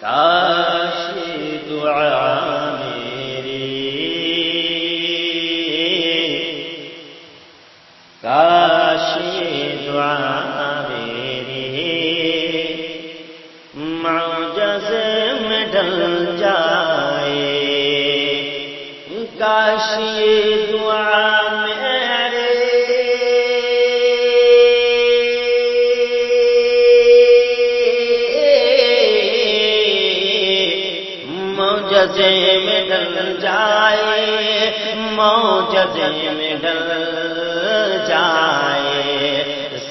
کاش دعا میری، کاش دعا میری معجزے میں ڈل جائے، کاش دعا میری معجزے میں ڈل جائے، معجزے میں ڈل جائے،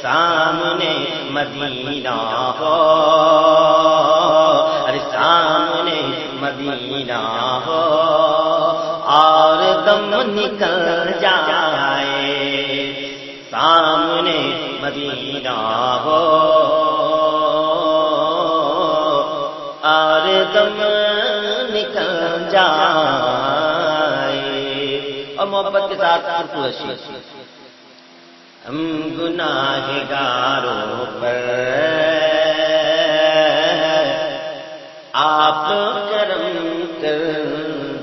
سامنے مدینہ ہو، ارے سامنے مدینہ ہو اور دم نکل جائے، سامنے مدینہ ہو اور دم نکل جائے۔ اور محبت کے ساتھ پرتوشی، ہم گناہگاروں پر آپ کرم کر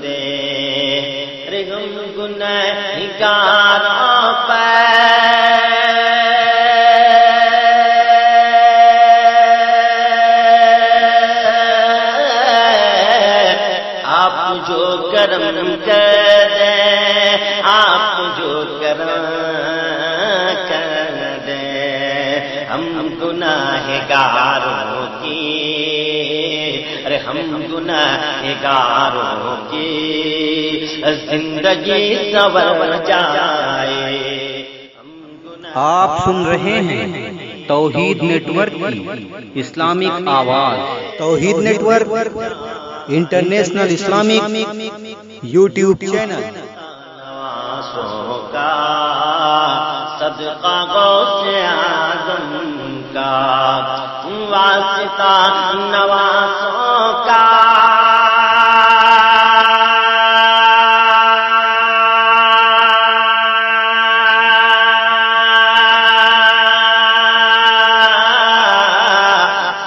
دیں، ارے ہم گناہگاروں پر آپ جو کرم کر دیں، آپ جو کرم ہم گناہگاروں کی، ارے ہم گناہگاروں کی زندگی سنور جائے۔ آپ سن رہے ہیں توحید نیٹ ورک کی اسلامک آواز۔ Tauheed network international Islamic YouTube channel. صدقہ غوث اعظم کا، واسطہ نوازوں کا،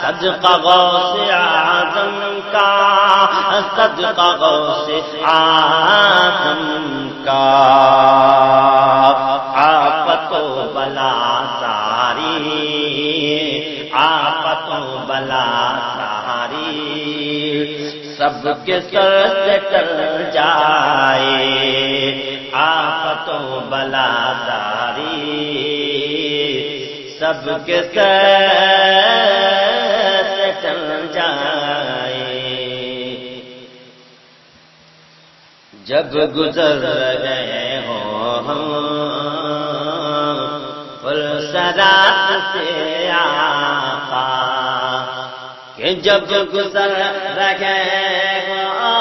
صدقہ غوث اعظم کا، صدقہ غوث اعظم کا، آفت و بلا ساری، آفت و بلا ساری سب کے سر سے ٹل جائے، آفت و بلا ساری سب کے سر سے ٹل جائے۔ جب گزر گئے ہوں سرات سے آقا، کہ جب گزر گئے ہوں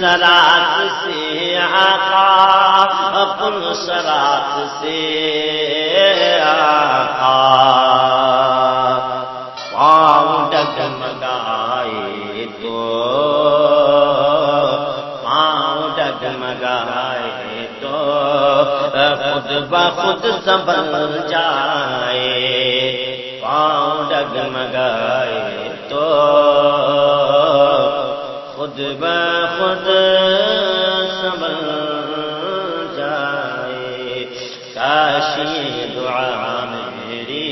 سرات سے آقا، اپن سرات سے آقا، پاؤں ڈگمگائے تو، پاؤں ڈگمگائے تو خود بخود سنبھل جائے، پاؤں ڈگمگائے تو خود بخود سنبھل جائے۔ کاش یہ دعا میری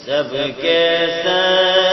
سب کے ساتھ